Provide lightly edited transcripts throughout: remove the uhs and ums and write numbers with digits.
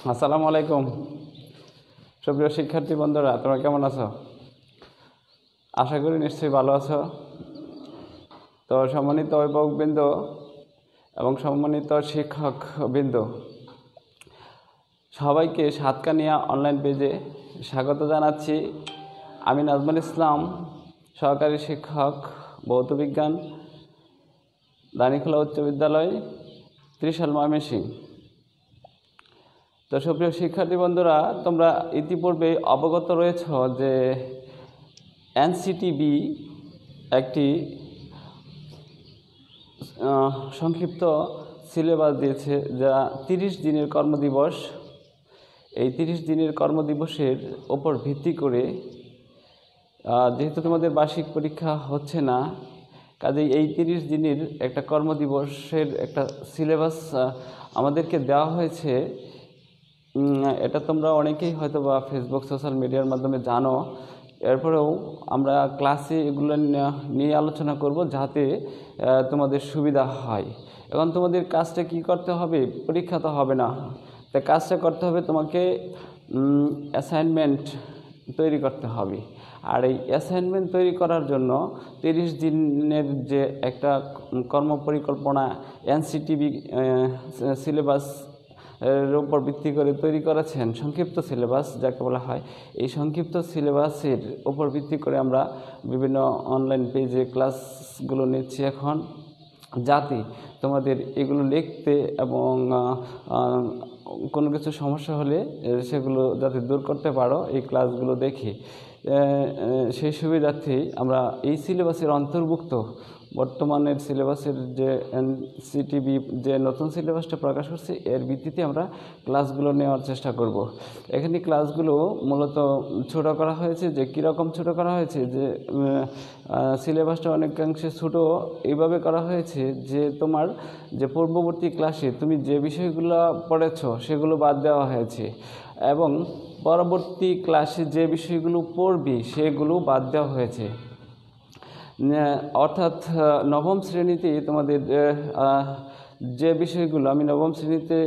আসসালামু আলাইকুম সুপ্রিয় শিক্ষার্থী বন্ধুরা, তোমরা কেমন আছো? আশা করি নিশ্চয়ই ভালো আছো। তো সম্মানিত অভিভাবকবৃন্দ এবং সম্মানিত শিক্ষকবৃন্দ, সবাইকে সাতকানিয়া অনলাইন পেজে স্বাগত জানাচ্ছি। আমি নাজমুল ইসলাম, সহকারী শিক্ষক ভৌতবিজ্ঞান, দানিখোলা উচ্চ বিদ্যালয়, ত্রিশাল, ময়মনসিংহ। তো সুপ্রিয় শিক্ষার্থী বন্ধুরা, তোমরা ইতিপূর্বে অবগত রয়েছ যে এনসিটিবি একটি সংক্ষিপ্ত সিলেবাস দিয়েছে, যা 30 দিনের কর্মদিবস। এই 30 দিনের কর্মদিবসের ওপর ভিত্তি করে, যেহেতু তোমাদের বার্ষিক পরীক্ষা হচ্ছে না, কাজেই এই 30 দিনের একটা কর্মদিবসের একটা সিলেবাস আমাদেরকে দেওয়া হয়েছে। এটা তোমরা অনেকেই হয়তো বা ফেসবুক সোশ্যাল মিডিয়ার মাধ্যমে জানো। এরপরেও আমরা ক্লাসে এগুলো নিয়ে আলোচনা করব যাতে তোমাদের সুবিধা হয়। এখন তোমাদের কাজটা কি করতে হবে? পরীক্ষা তো হবে না, তাই কাজটা করতে হবে, তোমাকে অ্যাসাইনমেন্ট তৈরি করতে হবে। আর এই অ্যাসাইনমেন্ট তৈরি করার জন্য 30 দিনের যে একটা কর্মপরিকল্পনা এনসিটিবি সিলেবাস এর উপর ভিত্তি করে তৈরি করেছেন, সংক্ষিপ্ত সিলেবাস যাকে বলা হয়। এই সংক্ষিপ্ত সিলেবাসের উপর ভিত্তি করে আমরা বিভিন্ন অনলাইন পেজে ক্লাসগুলো নিচ্ছি এখন, যাতে তোমাদের এগুলো লিখতে এবং কোনো কিছু সমস্যা হলে সেগুলো যাতে দূর করতে পারো এই ক্লাসগুলো দেখে। সেই সুবিধার্থেই আমরা এই সিলেবাসের অন্তর্ভুক্ত বর্তমানের সিলেবাসের যে এনসিটিবি যে নতুন সিলেবাসটা প্রকাশ করছে, এর ভিত্তিতে আমরা ক্লাসগুলো নেওয়ার চেষ্টা করব। এখানে ক্লাসগুলো মূলত ছোটো করা হয়েছে। যে কীরকম ছোটো করা হয়েছে, যে সিলেবাসটা অনেকাংশে ছোটো এইভাবে করা হয়েছে যে তোমার যে পূর্ববর্তী ক্লাসে তুমি যে বিষয়গুলো পড়েছ সেগুলো বাদ দেওয়া হয়েছে, এবং পরবর্তী ক্লাসে যে বিষয়গুলো পড়বি সেগুলো বাদ দেওয়া হয়েছে। অর্থাৎ নবম শ্রেণীতে তোমাদের যে বিষয়গুলো, আমি নবম শ্রেণীতে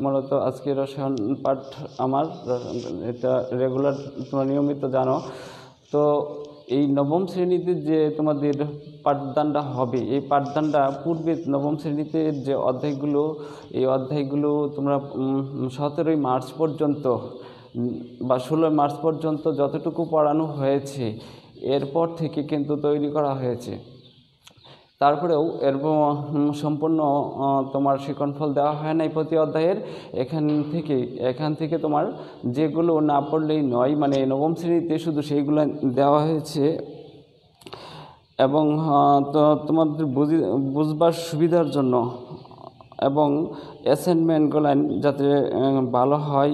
মূলত আজকে রসায়ন পাঠ আমার, এটা রেগুলার তোমরা নিয়মিত জানো। তো এই নবম শ্রেণীতে যে তোমাদের পাঠদানটা হবে, এই পাঠদানটা পূর্বে নবম শ্রেণীতে যে অধ্যায়গুলো, এই অধ্যায়গুলো তোমরা 17 মার্চ পর্যন্ত বা 16 মার্চ পর্যন্ত যতটুকু পড়ানো হয়েছে, এরপর থেকে কিন্তু তৈরি করা হয়েছে। তারপরেও এর সম্পূর্ণ তোমার শিক্ষণফল দেওয়া হয় নাই প্রতি অধ্যায়ের। এখান থেকে তোমার যেগুলো না পড়লেই নয়, মানে নবম শ্রেণীতে শুধু সেইগুলো দেওয়া হয়েছে। এবং তো তোমাদের বুঝবার সুবিধার জন্য এবং অ্যাসাইনমেন্টগুলো যাতে ভালো হয়,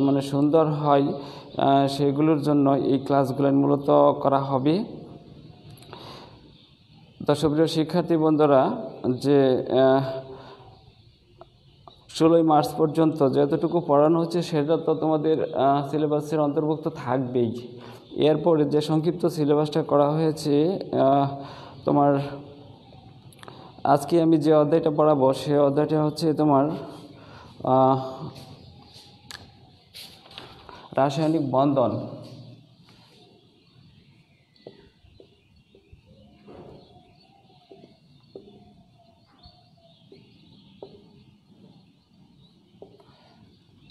মানে সুন্দর হয়, সেগুলোর জন্য এই ক্লাসগুলো মূলত করা হবে। তো সুপ্রিয় শিক্ষার্থী বন্ধুরা, যে 16 মার্চ পর্যন্ত যতটুকু পড়ানো হচ্ছে সেটা তো তোমাদের সিলেবাসের অন্তর্ভুক্ত থাকবেই। এরপরে যে সংক্ষিপ্ত সিলেবাসটা করা হয়েছে, তোমার আজকে আমি যে অধ্যায়টা পড়াবো সে অধ্যায়টা হচ্ছে তোমার রাসায়নিক বন্ধন।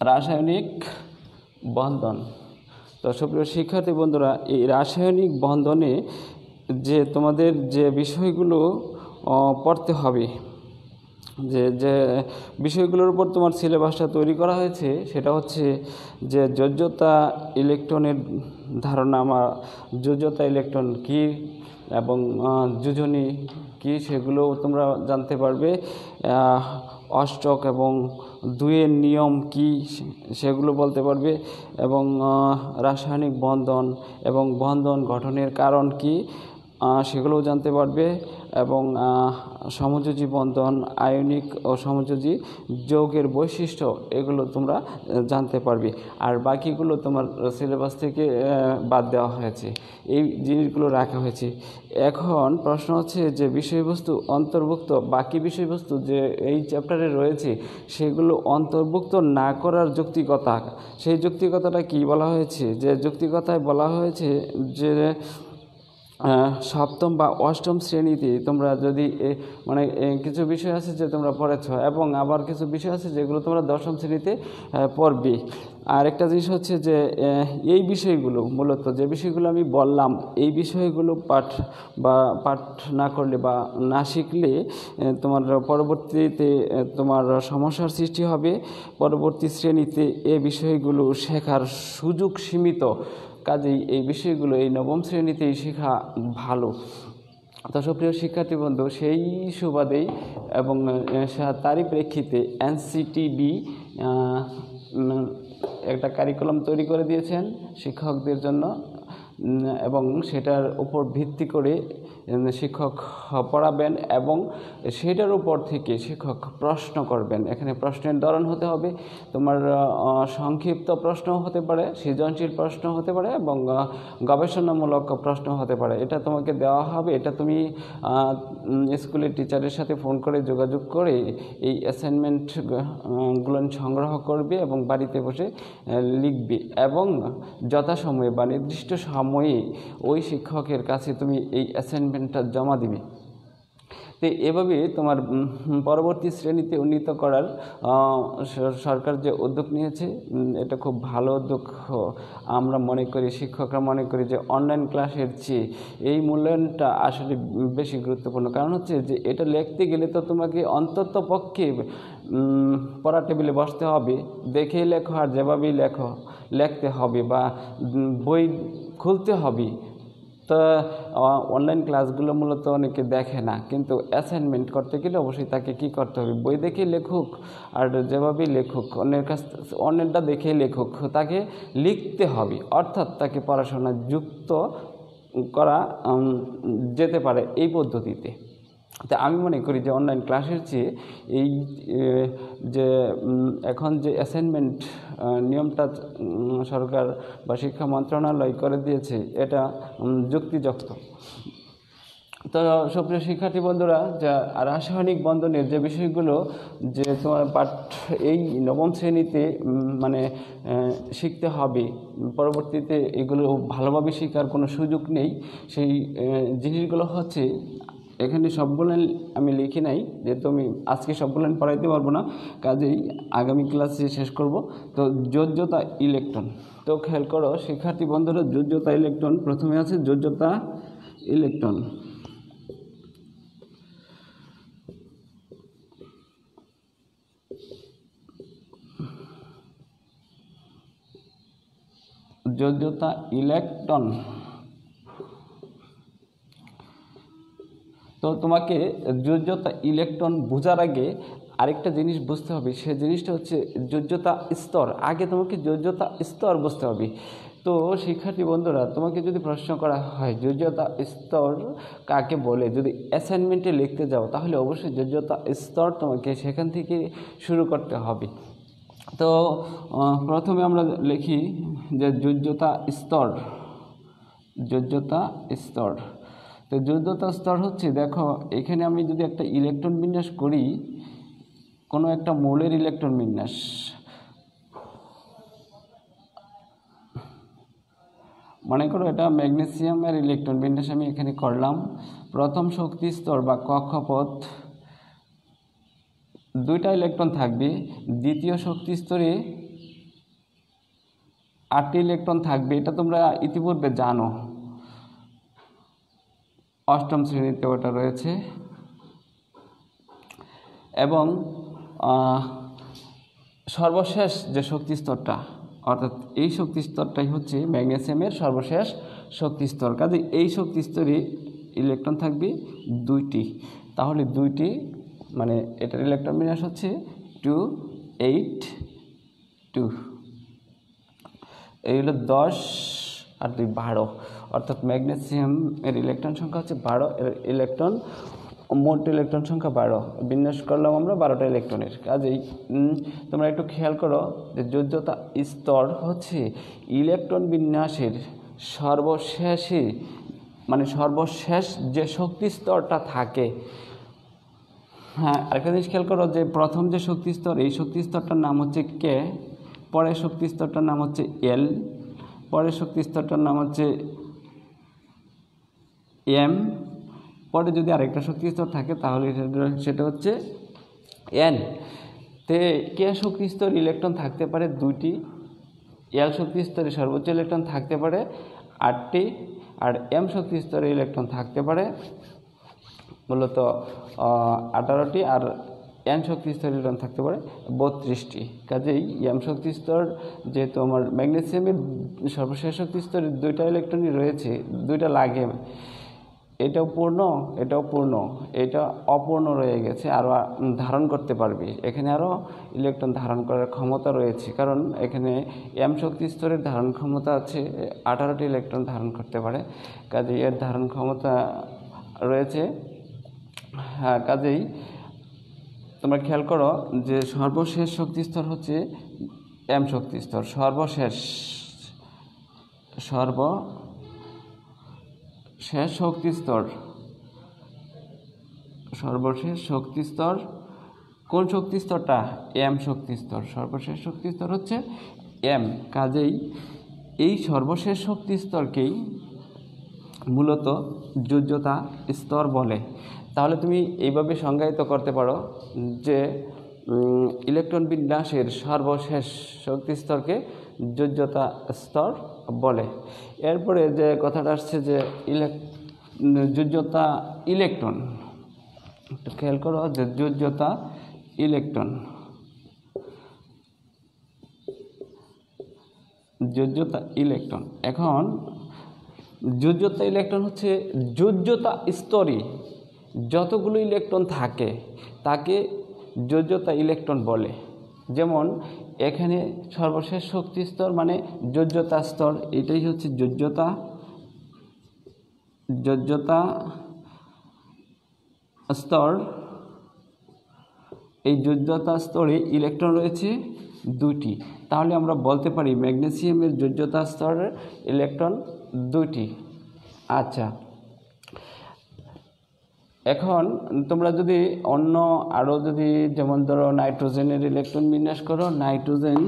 রাসায়নিক বন্ধন। তো সুপ্রিয় শিক্ষার্থী বন্ধুরা, এই রাসায়নিক বন্ধনে যে তোমাদের যে বিষয়গুলো পড়তে হবে, যে বিষয়গুলোর উপর তোমার সিলেবাসটা তৈরি করা হয়েছে, সেটা হচ্ছে যে যোজ্যতা ইলেকট্রনের ধারণা, যোজ্যতা ইলেকট্রন কী এবং যোজনী কী সেগুলো তোমরা জানতে পারবে। অষ্টক এবং দুইয়ের নিয়ম কি সেগুলো বলতে পারবে, এবং রাসায়নিক বন্ধন এবং বন্ধন গঠনের কারণ কি সেগুলোও জানতে পারবে। এবং সমযোজী বন্ধন, আয়নিক ও সমযোজী যৌগের বৈশিষ্ট্য, এগুলো তোমরা জানতে পারবে। আর বাকিগুলো তোমার সিলেবাস থেকে বাদ দেওয়া হয়েছে, এই জিনিসগুলো রাখা হয়েছে। এখন প্রশ্ন হচ্ছে যে বিষয়বস্তু অন্তর্ভুক্ত, বাকি বিষয়বস্তু যে এই চ্যাপ্টারে রয়েছে সেগুলো অন্তর্ভুক্ত না করার যৌক্তিকতা, সেই যৌক্তিকতাটা কি বলা হয়েছে? যে যৌক্তিকতায় বলা হয়েছে যে সপ্তম বা অষ্টম শ্রেণীতে তোমরা যদি মানে কিছু বিষয় আছে যে তোমরা পড়েছ, এবং আবার কিছু বিষয় আছে যেগুলো তোমরা দশম শ্রেণীতে পড়বে। আর একটা জিনিস হচ্ছে যে এই বিষয়গুলো, মূলত যে বিষয়গুলো আমি বললাম, এই বিষয়গুলো পাঠ না করলে বা না শিখলে তোমার পরবর্তীতে তোমার সমস্যার সৃষ্টি হবে। পরবর্তী শ্রেণীতে এই বিষয়গুলো শেখার সুযোগ সীমিত, কাজেই এই বিষয়গুলো এই নবম শ্রেণীতেই শেখা ভালো। তো সুপ্রিয় শিক্ষার্থী বন্ধু, সেই সুবাদেই এবং তারই প্রেক্ষিতে এনসিটিবি একটা কারিকুলাম তৈরি করে দিয়েছেন শিক্ষকদের জন্য, এবং সেটার উপর ভিত্তি করে শিক্ষক পড়াবেন এবং সেটার উপর থেকে শিক্ষক প্রশ্ন করবেন। এখানে প্রশ্নের ধরন হতে হবে তোমার সংক্ষিপ্ত প্রশ্ন হতে পারে, সৃজনশীল প্রশ্ন হতে পারে এবং গবেষণামূলক প্রশ্ন হতে পারে। এটা তোমাকে দেওয়া হবে, এটা তুমি স্কুলের টিচারের সাথে ফোন করে যোগাযোগ করে এই অ্যাসাইনমেন্টগুলো সংগ্রহ করবে এবং বাড়িতে বসে লিখবে, এবং যথাসময়ে বা নির্দিষ্ট সময়ে ওই শিক্ষকের কাছে তুমি এই অ্যাসাইনমেন্টটা জমা দিবে। তো এভাবে তোমার পরবর্তী শ্রেণীতে উন্নীত করার সরকার যে উদ্যোগ নিয়েছে, এটা খুব ভালো উদ্যোগ। আমরা মনে করি, শিক্ষকরা মনে করি যে অনলাইন ক্লাসের চেয়ে এই মূল্যায়নটা আসলে বেশি গুরুত্বপূর্ণ। কারণ হচ্ছে যে এটা লিখতে গেলে তো তোমাকে অন্তত পক্ষে পড়া টেবিলে বসতে হবে, দেখেই লেখো আর যেভাবেই লিখতে হবে, বা বই খুলতে হবে। তো অনলাইন ক্লাসগুলো মূলত অনেকে দেখে না, কিন্তু অ্যাসাইনমেন্ট করতে গেলে অবশ্যই তাকে কি করতে হবে, বই দেখে লেখুক আর যেভাবেই লেখুক, অন্যেরটা দেখে লেখুক, তাকে লিখতে হবে। অর্থাৎ তাকে পড়াশোনা যুক্ত করা যেতে পারে এই পদ্ধতিতে। তো আমি মনে করি যে অনলাইন ক্লাসের চেয়ে এই যে এখন যে অ্যাসাইনমেন্ট নিয়মটা সরকার বা শিক্ষা মন্ত্রণালয় করে দিয়েছে, এটা যুক্তিযুক্ত। তো সুপ্রিয় শিক্ষার্থী বন্ধুরা, যা রাসায়নিক বন্ধনের যে বিষয়গুলো যে তোমার এই নবম শ্রেণীতে মানে শিখতে হবে, পরবর্তীতে এগুলো ভালোভাবে শেখার কোনো সুযোগ নেই, সেই জিনিসগুলো হচ্ছে, এখানে সবগুলো আমি লিখি নাই, যেহেতু আমি আজকে সবগুলো পড়াইতে পারবো না, কাজেই আগামী ক্লাসে শেষ করব। তো যোজ্যতা ইলেকট্রন, তো খেয়াল করো শিক্ষার্থী বন্ধুরা, যোজ্যতা ইলেকট্রন প্রথমে আছে যোজ্যতা ইলেকট্রন। যোজ্যতা ইলেকট্রন, তো তোমাকে যোজ্যতা ইলেকট্রন বোঝার আগে আরেকটা জিনিস বুঝতে হবে, সে জিনিসটা হচ্ছে যোজ্যতা স্তর। আগে তোমাকে যোজ্যতা স্তর বুঝতে হবে। তো শিক্ষার্থী বন্ধুরা, তোমাকে যদি প্রশ্ন করা হয় যোজ্যতা স্তর কাকে বলে, যদি অ্যাসাইনমেন্টে লিখতে যাও, তাহলে অবশ্যই যোজ্যতা স্তর তোমাকে সেখান থেকে শুরু করতে হবে। তো প্রথমে আমরা লিখি যে যোজ্যতা স্তর, যোজ্যতা স্তর। তো যোজ্যতা স্তর হচ্ছে, দেখো এখানে আমি যদি একটা ইলেকট্রন বিন্যাস করি, কোনো একটা মৌলের ইলেকট্রন বিন্যাস, মনে করো এটা ম্যাগনেসিয়ামের ইলেকট্রন বিন্যাস আমি এখানে করলাম। প্রথম শক্তি স্তর বা কক্ষপথ, দুইটা ইলেকট্রন থাকবে। দ্বিতীয় শক্তি স্তরে 8টি ইলেকট্রন থাকবে, এটা তোমরা ইতিপূর্বে জানো, অষ্টম শ্রেণীতে ওটা রয়েছে। এবং সর্বশেষ যে শক্তি স্তরটা, অর্থাৎ এই শক্তি স্তরটাই হচ্ছে ম্যাগনেসিয়ামের সর্বশেষ শক্তি স্তর। কাজে এই শক্তি স্তরে ইলেকট্রন থাকবে 2টি, তাহলে 2টি মানে এটার ইলেকট্রন বিন্যাস হচ্ছে 2, 8, 2, এই হলো 10 আর 2 12, অর্থাৎ ম্যাগনেসিয়ামের ইলেকট্রন সংখ্যা হচ্ছে 12, এর ইলেকট্রন মোট ইলেকট্রন সংখ্যা 12, বিন্যাস করলাম আমরা 12টা ইলেকট্রনের। কাজেই তোমরা একটু খেয়াল করো যে যোজ্যতা স্তর হচ্ছে ইলেকট্রন বিন্যাসের সর্বশেষে, মানে সর্বশেষ যে শক্তি স্তরটা থাকে। হ্যাঁ, আরেকটা জিনিস খেয়াল করো যে প্রথম যে শক্তি স্তর, এই শক্তি স্তরটার নাম হচ্ছে কে, পরের শক্তি স্তরটার নাম হচ্ছে এল, পরের শক্তি স্তরটার নাম হচ্ছে এম, পরে যদি আরেকটা শক্তি স্তর থাকে তাহলে সেটা হচ্ছে এন। তে কে শক্তি স্তর ইলেকট্রন থাকতে পারে 2টি, এল শক্তি স্তরে সর্বোচ্চ ইলেকট্রন থাকতে পারে 8টি, আর এম শক্তি স্তরে ইলেকট্রন থাকতে পারে মূলত 18টি, আর এন শক্তি স্তরে ইলেকট্রন থাকতে পারে 32টি। কাজেই এম শক্তি স্তর, যেহেতু আমার ম্যাগনেসিয়ামের সর্বশেষ শক্তি স্তরে 2টা ইলেকট্রনই রয়েছে, 2টা লাগে, এটাও পূর্ণ, এটাও পূর্ণ, এটা অপূর্ণ রয়ে গেছে, আরও ধারণ করতে পারবে, এখানে আরও ইলেকট্রন ধারণ করার ক্ষমতা রয়েছে, কারণ এখানে এম শক্তি স্তরের ধারণ ক্ষমতা আছে 18টি ইলেকট্রন ধারণ করতে পারে, কাজেই এর ধারণ ক্ষমতা রয়েছে। হ্যাঁ, কাজেই তোমরা খেয়াল করো যে সর্বশেষ শক্তি স্তর হচ্ছে এম শক্তি স্তর, সর্বশেষ শক্তি স্তর, সর্বশেষ শক্তি স্তর কোন শক্তি স্তরটা? এম শক্তি স্তর, সর্বশেষ শক্তি স্তর হচ্ছে এম। কাজেই এই সর্বশেষ শক্তি স্তরকেই মূলত যোজ্যতা স্তর বলে। তাহলে তুমি এইভাবে সংজ্ঞায়িত করতে পারো যে ইলেকট্রন বিন্যাসের সর্বশেষ শক্তি স্তরকে যোজ্যতা স্তর বলে। এরপরে যে কথাটা আসছে যে যোজ্যতা ইলেকট্রন, একটু খেয়াল করো যে যোজ্যতা ইলেকট্রন, যোজ্যতা ইলেকট্রন। এখন যোজ্যতা ইলেকট্রন হচ্ছে যোজ্যতা স্তরে যতগুলো ইলেকট্রন থাকে তাকে যোজ্যতা ইলেকট্রন বলে। যেমন এখানে সর্বশেষ শক্তি স্তর মানে যোজ্যতা স্তর, এটাই হচ্ছে যোজ্যতা স্তর। এই যোজ্যতা স্তরে ইলেকট্রন রয়েছে 2টি, তাহলে আমরা বলতে পারি ম্যাগনেসিয়ামের যোজ্যতা স্তরের ইলেকট্রন 2টি। আচ্ছা, এখন তোমরা যদি অন্য আরও যদি যেমন ধরো নাইট্রোজেনের ইলেকট্রন বিন্যাস করো, নাইট্রোজেন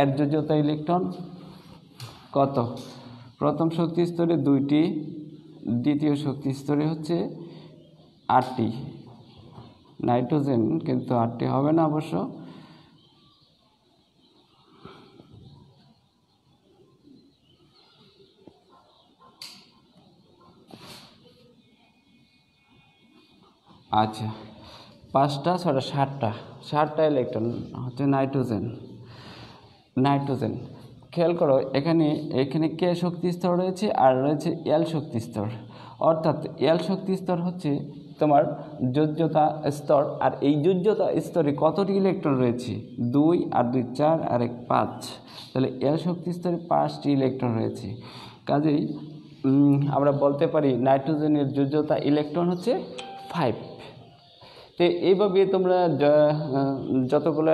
এর যোজ্যতা ইলেকট্রন কত? প্রথম শক্তি স্তরে 2টি, দ্বিতীয় শক্তি স্তরে হচ্ছে 8টি। নাইট্রোজেন কিন্তু 8টি হবে না অবশ্য। আচ্ছা, 5টা 6টা 7টা ইলেকট্রন হচ্ছে নাইট্রোজেন। খেয়াল করো এখানে কে শক্তি স্তর রয়েছে আর রয়েছে এল শক্তি স্তর, অর্থাৎ এল শক্তি স্তর হচ্ছে তোমার যোজ্যতা স্তর। আর এই যোজ্যতা স্তরে কতটি ইলেকট্রন রয়েছে? 2 আর 2 4 আর 1 5, তাহলে এল শক্তি স্তরে 5টি ইলেকট্রন রয়েছে। কাজেই আমরা বলতে পারি নাইট্রোজেনের যোজ্যতা ইলেকট্রন হচ্ছে 5। তো এইভাবে তোমরা যতগুলো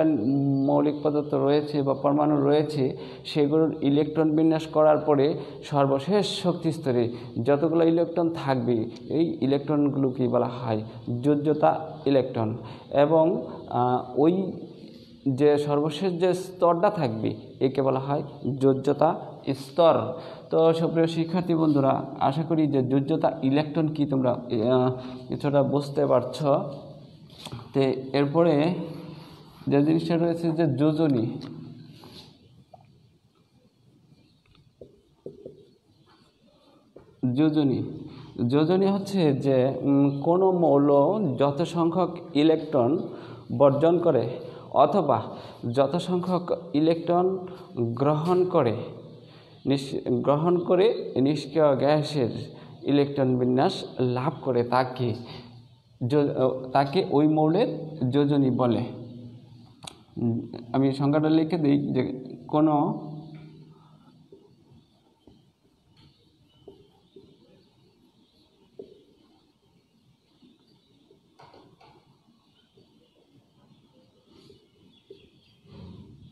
মৌলিক পদার্থ রয়েছে বা পরমাণু রয়েছে সেগুলোর ইলেকট্রন বিন্যাস করার পরে সর্বশেষ শক্তি স্তরে যতগুলো ইলেকট্রন থাকবে এই ইলেকট্রনগুলোকে বলা হয় যোজ্যতা ইলেকট্রন। এবং ওই যে সর্বশেষ যে স্তরটা থাকবে একে বলা হয় যোজ্যতা স্তর। তো সুপ্রিয় শিক্ষার্থী বন্ধুরা, আশা করি যে যোজ্যতা ইলেকট্রন কি তোমরা কিছুটা বুঝতে পারছো। তো এরপরে যে জিনিসটা রয়েছে যে যোজনী হচ্ছে যে কোনো মৌল যত সংখ্যক ইলেকট্রন বর্জন করে অথবা যত সংখ্যক ইলেকট্রন গ্রহণ করে নিষ্ক্রিয় গ্যাসের ইলেকট্রন বিন্যাস লাভ করে তাকে ওই মৌলের যোজনী বলে। আমি সংজ্ঞাটা লিখে দিই যে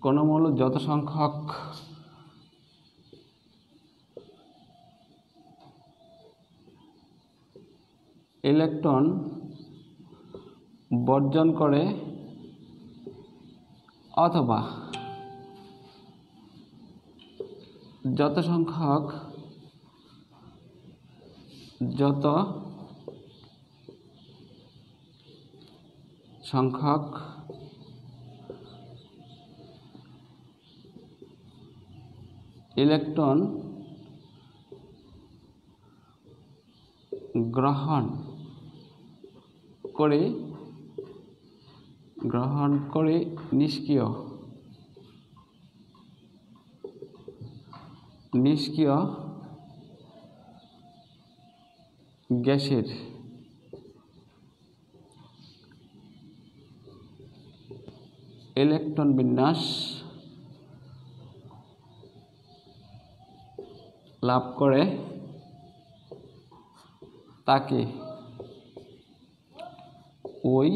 কোনো মৌল যত সংখ্যক ইলেকট্রন বর্জন করে অথবা যত সংখ্যক ইলেকট্রন গ্রহণ করে নিষ্ক্রিয় গ্যাসের ইলেকট্রন বিন্যাস লাভ করে তাকে ওই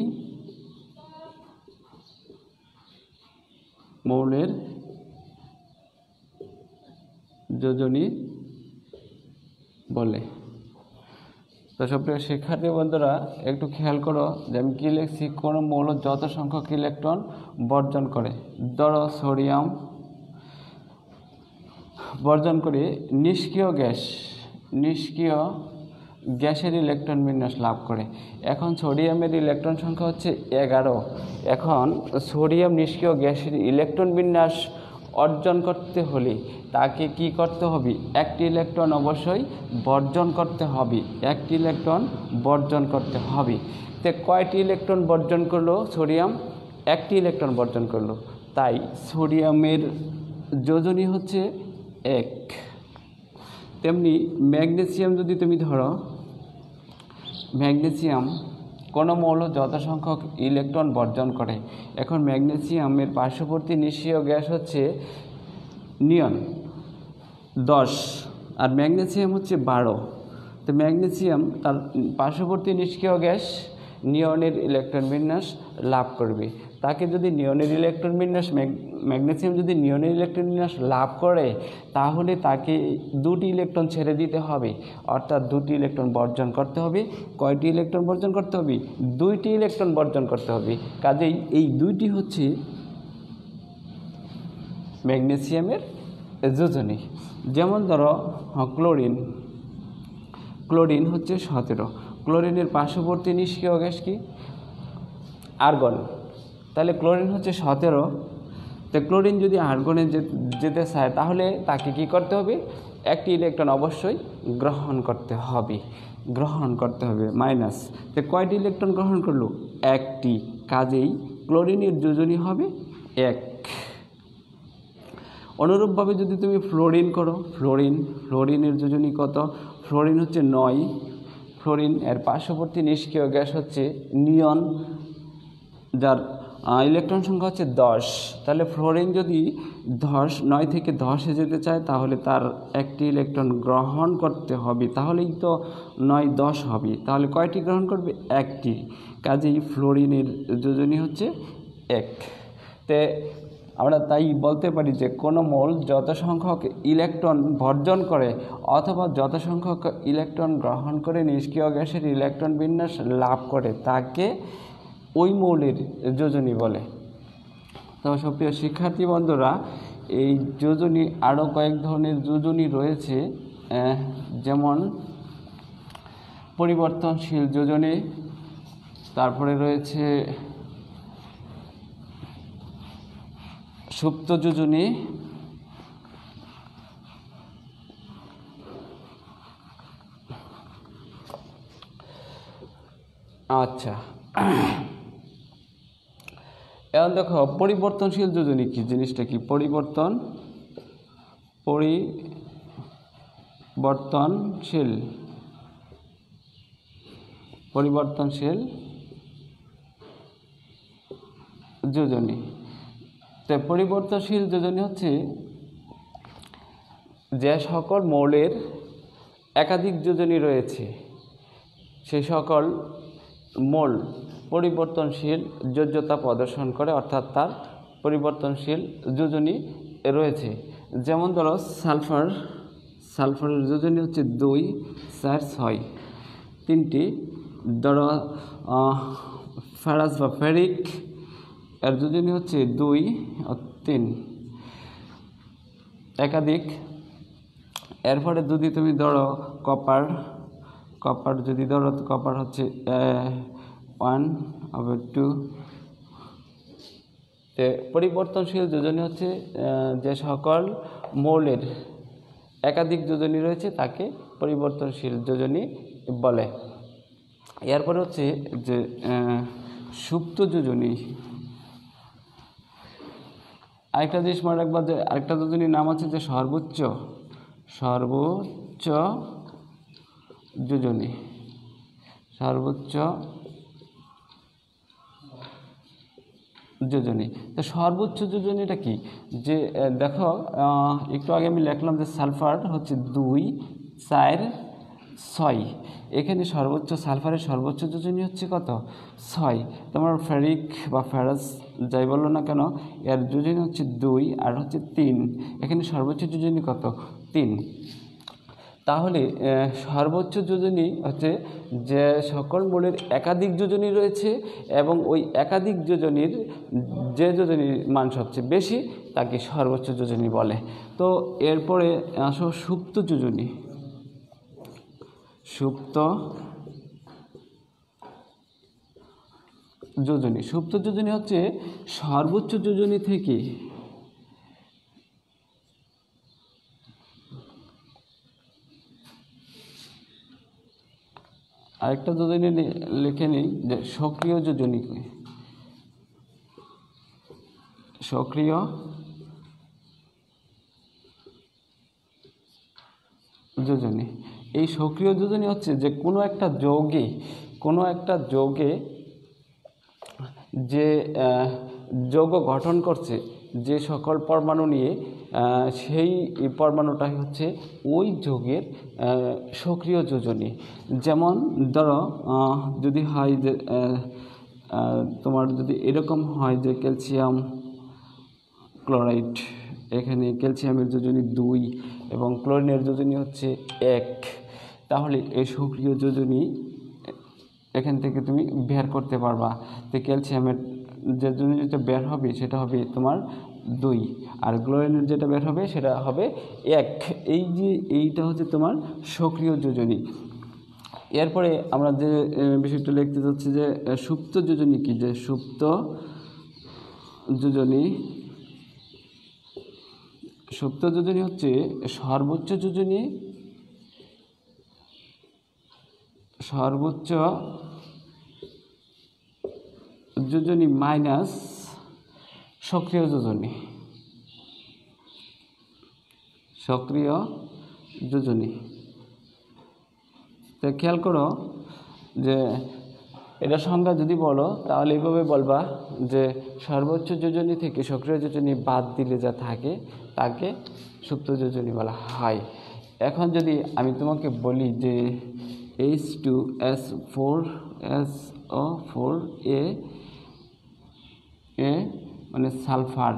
মৌলের যোজনী বলে। তো সুপ্রিয় শিক্ষার্থী বন্ধুরা একটু খেয়াল করো যে আমি কী লিখছি, কোনো মৌল যত সংখ্যক ইলেকট্রন বর্জন করে, ধরো সোডিয়াম বর্জন করে নিষ্ক্রিয় গ্যাসের ইলেকট্রন বিন্যাস লাভ করে। এখন সোডিয়ামের ইলেকট্রন সংখ্যা হচ্ছে 11। এখন সোডিয়াম নিষ্ক্রিয় গ্যাসের ইলেকট্রন বিন্যাস অর্জন করতে হলে তাকে কি করতে হবে, একটি ইলেকট্রন অবশ্যই বর্জন করতে হবে। তো কয়টি ইলেকট্রন বর্জন করলো সোডিয়াম? একটি ইলেকট্রন বর্জন করলো। তাই সোডিয়ামের যোজনী হচ্ছে 1। তেমনি ম্যাগনেসিয়াম যদি তুমি ধরো, ম্যাগনেসিয়াম কোনো মৌল যত সংখ্যক ইলেকট্রন বর্জন করে। এখন ম্যাগনেসিয়ামের পার্শ্ববর্তী নিষ্ক্রিয় গ্যাস হচ্ছে নিয়ন 10 আর ম্যাগনেসিয়াম হচ্ছে 12। তো ম্যাগনেসিয়াম তার পার্শ্ববর্তী নিষ্ক্রিয় গ্যাস নিয়নের ইলেকট্রন বিন্যাস লাভ করবে। তাকে যদি নিয়নের ইলেকট্রন বিন্যাস ম্যাগনেসিয়াম যদি নিয়নের ইলেকট্রন বিন্যাস লাভ করে তাহলে তাকে 2টি ইলেকট্রন ছেড়ে দিতে হবে, অর্থাৎ 2টি ইলেকট্রন বর্জন করতে হবে। কয়টি ইলেকট্রন বর্জন করতে হবে? 2টি ইলেকট্রন বর্জন করতে হবে। কাজেই এই 2টি হচ্ছে ম্যাগনেসিয়ামের যোজনী। যেমন ধরো ক্লোরিন হচ্ছে 17। ক্লোরিনের পার্শ্ববর্তী নিষ্ক্রিয় গ্যাস কি? আর্গন। তাহলে ক্লোরিন হচ্ছে 17। তো ক্লোরিন যদি আর্গনে যেতে চায় তাহলে তাকে কি করতে হবে? একটি ইলেকট্রন অবশ্যই গ্রহণ করতে হবে মাইনাস। তো কয়টি ইলেকট্রন গ্রহণ করলো? একটি। কাজেই ক্লোরিনের যোজনী হবে 1। অনুরূপভাবে যদি তুমি ফ্লোরিন করো, ফ্লোরিনের যোজনী কত? ফ্লোরিন হচ্ছে 9। ফ্লোরিন এর পার্শ্ববর্তী নিষ্ক্রিয় গ্যাস হচ্ছে নিয়ন, যার ইলেকট্রন সংখ্যা হচ্ছে 10। তাহলে ফ্লোরিন যদি 9 থেকে 10-এ যেতে চায় তাহলে তার একটি ইলেকট্রন গ্রহণ করতে হবে, তাহলেই তো 9 10 হবে। তাহলে কয়টি গ্রহণ করবে? একটি। কাজেই ফ্লোরিনের যোজনী হচ্ছে 1। তে আমরা তাই বলতে পারি যে কোনো মৌল যত সংখ্যক ইলেকট্রন বর্জন করে অথবা যত সংখ্যক ইলেকট্রন গ্রহণ করে নিষ্ক্রিয় গ্যাসের ইলেকট্রন বিন্যাস লাভ করে তাকে ওই মৌলের যোজনী বলে। তো সুপ্রিয় শিক্ষার্থী বন্ধুরা, এই যোজনী আরও কয়েক ধরনের যোজনী রয়েছে, যেমন পরিবর্তনশীল যোজনী, তারপরে রয়েছে সুপ্ত যোজনী, আচ্ছা এখন দেখো পরিবর্তনশীল যোজনী কি জিনিসটা কি? পরিবর্তনশীল যোজনী। তো পরিবর্তনশীল যোজনী হচ্ছে যে সকল মৌলের একাধিক যোজনী রয়েছে সেই সকল মৌল পরিবর্তনশীল যোজ্যতা প্রদর্শন করে, অর্থাৎ তার পরিবর্তনশীল যোজনী রয়েছে। যেমন ধরো সালফারের যোজনী হচ্ছে 2, 4, 6 তিনটি। ধরো ফেরাস বা ফেরিক এর যোজনী হচ্ছে 2 ও 3 একাধিক। এরপরে যদি তুমি ধরো কপার যদি ধরো, কপার হচ্ছে 1/2। পরিবর্তনশীল যোজনী হচ্ছে যে সকল মৌলের একাধিক যোজনী রয়েছে তাকে পরিবর্তনশীল যোজনী বলে। এরপরে হচ্ছে যে সুপ্ত যোজনী। আরেকটা জিনিস মনে রাখবা যে আরেকটা যোজনীর নাম আছে যে সর্বোচ্চ যোজনী। সর্বোচ্চ যোজনী। তো সর্বোচ্চ যোজনীটা কি? যে দেখো একটু আগে আমি লিখলাম যে সালফার হচ্ছে 2, 4, 6। এখানে সালফারের সর্বোচ্চ যোজনী হচ্ছে কত? 6। তোমার ফেরিক বা ফেরাস যাই বললো না কেন, এর যোজনী হচ্ছে 2 আর হচ্ছে 3। এখানে সর্বোচ্চ যোজনী কত? 3। তাহলে সর্বোচ্চ যোজনী হচ্ছে যে সকল মৌলের একাধিক যোজনী রয়েছে এবং ওই একাধিক যোজনীর যে যোজনীর মান সবচেয়ে বেশি তাকে সর্বোচ্চ যোজনী বলে। তো এরপরে আসো সুপ্ত যোজনী। সুপ্ত যোজনী হচ্ছে সর্বোচ্চ যোজনী থেকে আরেকটা যোজনী লিখে নিই যে সক্রিয় যোজনী। সক্রিয় যোজনী, এই সক্রিয় যোজনী হচ্ছে যে কোনো একটা যৌগে যে যৌগ গঠন করছে যে সকল পরমাণু নিয়ে, সেই পরমাণুটাই হচ্ছে ওই যৌগের সক্রিয় যোজনী। যেমন ধরো যদি হয় যে তোমার যদি এরকম হয় যে ক্যালসিয়াম ক্লোরাইড, এখানে ক্যালসিয়ামের যোজনী 2 এবং ক্লোরিনের যোজনী হচ্ছে 1, তাহলে এই সক্রিয় যোজনী এখান থেকে তুমি বের করতে পারবা। তো ক্যালসিয়ামের যে যোজনীটা বের হবে সেটা হবে তোমার 2 আর ক্লোরিনের যেটা বের হবে সেটা হবে 1। এইটা হচ্ছে তোমার সক্রিয় যোজনী। এরপরে আমরা যে বিষয়টা লিখতে যাচ্ছি যে সুপ্ত যোজনী কি? যে সুপ্ত যোজনী হচ্ছে সর্বোচ্চ যোজনী মাইনাস সক্রিয় যোজনী। তো খেয়াল করো যে এটা সংজ্ঞা যদি বলো তাহলে এইভাবে বলবা যে সর্বোচ্চ যোজনী থেকে সক্রিয় যোজনী বাদ দিলে যা থাকে তাকে সুপ্ত যোজনী বলা হয়। এখন যদি আমি তোমাকে বলি যে H2SO4 এ মানে সালফার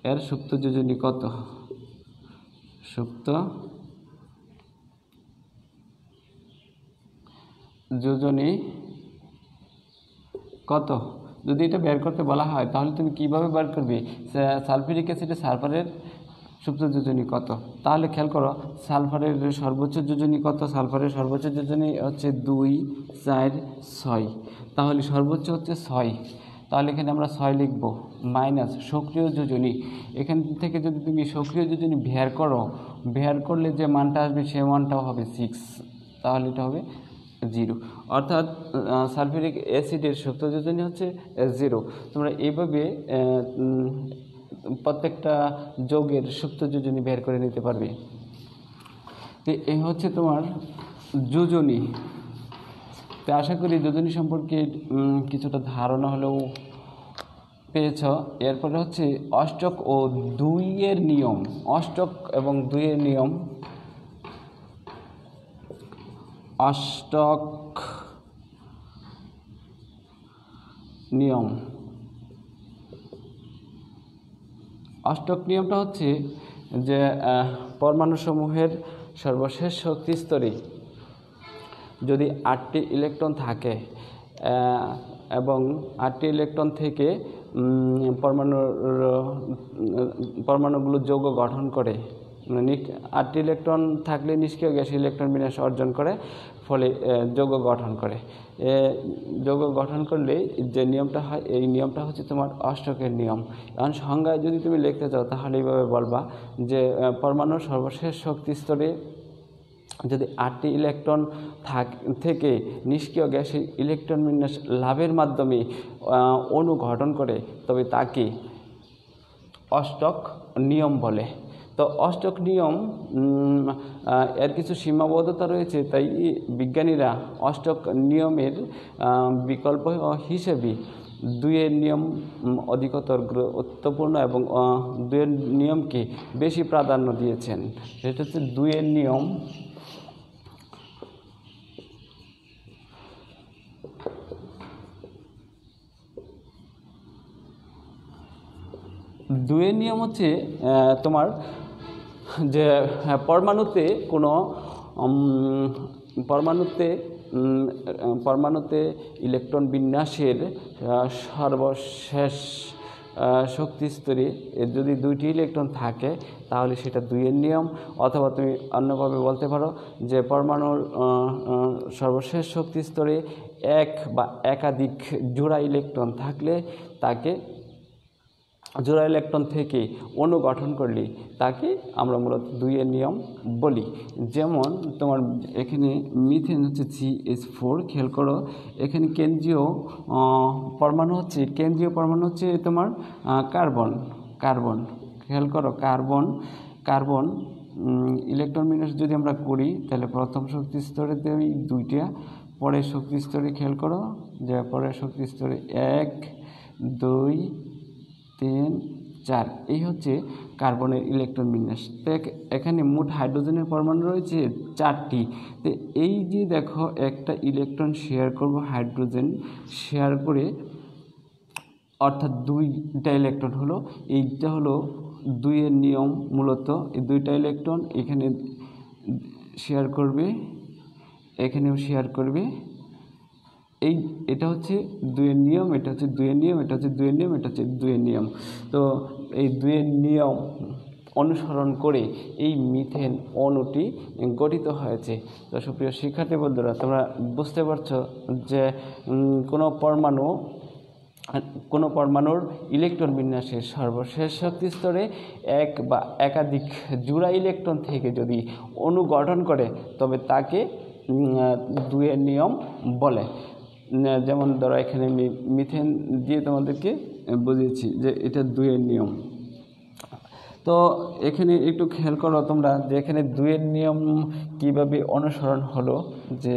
এর সুপ্ত যোজনী কত? সুপ্ত যোজনী কত? যদি এটা বের করতে বলা হয় তাহলে তুমি কিভাবে বের করবে? সালফিউরিক অ্যাসিডে সালফারের সুপ্ত যোজনী কত? তাহলে খেয়াল করো সালফারের সর্বোচ্চ যোজনী কত? সালফারের সর্বোচ্চ যোজনী হচ্ছে 2, 4, 6। তাহলে সর্বোচ্চ হচ্ছে 6, তাহলে এখানে আমরা 6 লিখব মাইনাস সক্রিয় যোজনী। এখান থেকে যদি তুমি সক্রিয় যোজনী বের করলে যে মানটা আসবে সে মানটাও হবে 6, তাহলে এটা হবে 0। অর্থাৎ সালফিউরিক অ্যাসিডের সুপ্ত যোজনী হচ্ছে 0। তোমরা এইভাবে প্রত্যেকটা যৌগের সুপ্ত যোজনী বের করে নিতে পারবে। তো এই হচ্ছে তোমার যোজনী। তো আশা করি যোজনী সম্পর্কে কিছুটা ধারণা হলেও পেয়েছ। এরপরে হচ্ছে অষ্টক ও 2 এর নিয়ম। অষ্টক এবং 2 এর নিয়ম। অষ্টক নিয়ম অষ্টক নিয়মটা হচ্ছে যে পরমাণুসমূহের সর্বশেষ শক্তি স্তরে যদি 8টি ইলেকট্রন থাকে এবং 8টি ইলেকট্রন থেকে পরমাণুগুলো যৌগ গঠন করে, 8টি ইলেকট্রন থাকলে নিষ্ক্রিয় গ্যাস ইলেকট্রন বিন্যাস অর্জন করে, ফলে যৌগ গঠন করে। যৌগ গঠন করলে যে নিয়মটা হয়, এই নিয়মটা হচ্ছে তোমার অষ্টকের নিয়ম। এখন সংজ্ঞায় যদি তুমি লিখতে চাও তাহলে এইভাবে বলবা যে পরমাণুর সর্বশেষ শক্তি স্তরে যদি 8টি ইলেকট্রন থেকে নিষ্ক্রিয় গ্যাসের ইলেকট্রন বিন্যাস লাভের মাধ্যমে অণু গঠন করে, তবে তাকে অষ্টক নিয়ম বলে। তো অষ্টক নিয়ম এর কিছু সীমাবদ্ধতা রয়েছে, তাই বিজ্ঞানীরা অষ্টক নিয়মের বিকল্প হিসেবে 2-এর নিয়ম অধিকতর গুরুত্বপূর্ণ এবং 2-এর নিয়মকে বেশি প্রাধান্য দিয়েছেন। সেটা হচ্ছে 2-এর নিয়ম। দুয়ের নিয়ম হচ্ছে তোমার যে পরমাণুতে ইলেকট্রন বিন্যাসের সর্বশেষ শক্তি স্তরে যদি 2টি ইলেকট্রন থাকে তাহলে সেটা 2-এর নিয়ম। অথবা তুমি অন্যভাবে বলতে পারো যে পরমাণুর সর্বশেষ শক্তি স্তরে এক বা একাধিক জোড়া ইলেকট্রন থাকলে তাকে, জোড়া ইলেকট্রন থেকে অণু গঠন করলে তাকে আমরা মূলত 2-এর নিয়ম বলি। যেমন তোমার এখানে মিথেন হচ্ছে CH4, খেয়াল করো এখানে কেন্দ্রীয় পরমাণু হচ্ছে তোমার কার্বন। খেয়াল করো কার্বন ইলেকট্রন বিন্যাস যদি আমরা করি তাহলে প্রথম শক্তি স্তরে দেই 2টা, পরের শক্তি স্তরে খেয়াল করো যে পরের শক্তি স্তরে 1, 2, 3, 4, এই হচ্ছে কার্বনের ইলেকট্রন বিন্যাস। তো এখানে মোট হাইড্রোজেনের পরমাণু রয়েছে 4টি। তো এই যে দেখো একটা ইলেকট্রন শেয়ার করব, হাইড্রোজেন শেয়ার করে, অর্থাৎ 2টা ইলেকট্রন হলো, এইটা হলো 2-এর নিয়ম। মূলত এই 2টা ইলেকট্রন এখানে শেয়ার করবে, এখানেও শেয়ার করবে। এটা হচ্ছে 2-এর নিয়ম, এটা হচ্ছে 2-এর নিয়ম, এটা হচ্ছে 2-এর নিয়ম, এটা হচ্ছে 2-এর নিয়ম। তো এই 2-এর নিয়ম অনুসরণ করে এই মিথেন অণুটি গঠিত হয়েছে। তো সুপ্রিয় শিক্ষার্থী বন্ধুরা, তোমরা বুঝতে পারছো যে কোনো পরমাণুর ইলেকট্রন বিন্যাসের সর্বশেষ শক্তি স্তরে এক বা একাধিক জোড়া ইলেকট্রন থেকে যদি অণু গঠন করে তবে তাকে 2-এর নিয়ম বলে। যেমন ধরো এখানে মিথেন দিয়ে তোমাদেরকে বুঝিয়েছি যে এটা 2-এর নিয়ম। তো এখানে একটু খেয়াল করো তোমরা যে এখানে 2-এর নিয়ম কিভাবে অনুসরণ হলো। যে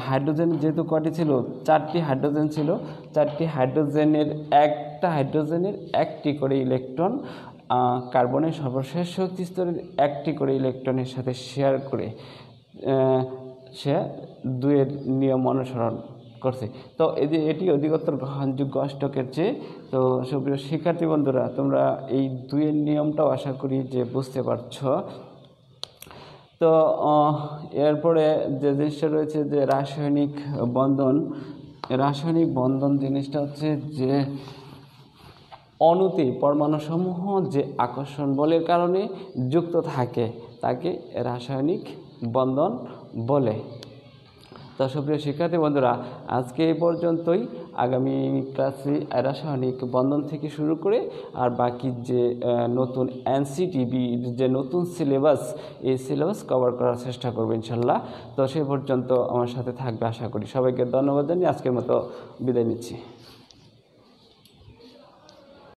হাইড্রোজেন যেহেতু কয়টি ছিল, 4টি হাইড্রোজেন ছিল, 4টি হাইড্রোজেনের একটি করে ইলেকট্রন কার্বনের সর্বশেষ শক্তি স্তরের 1টি করে ইলেকট্রনের সাথে শেয়ার করে সে 2-এর নিয়ম অনুসরণ করছে। তো এটি অধিকতর গ্রহণযোগ্য অষ্টকের চেয়ে। তো সুপ্রিয় শিক্ষার্থী বন্ধুরা, তোমরা এই 2-এর নিয়মটাও আশা করি যে বুঝতে পারছো। তো এরপরে যে জিনিসটা রয়েছে যে রাসায়নিক বন্ধন জিনিসটা হচ্ছে যে অণুতে পরমাণুসমূহ যে আকর্ষণ বলের কারণে যুক্ত থাকে তাকে রাসায়নিক বন্ধন বলে। তো সুপ্রিয় শিক্ষার্থী বন্ধুরা, আজকে এই পর্যন্তই। আগামী ক্লাসে রাসায়নিক বন্ধন থেকে শুরু করে আর বাকি যে নতুন NCTB যে নতুন সিলেবাস, এই সিলেবাস কভার করার চেষ্টা করবো ইনশাল্লাহ। তো সে পর্যন্ত আমার সাথে থাকবে আশা করি। সবাইকে ধন্যবাদ জানিয়ে আজকের মতো বিদায় নিচ্ছি।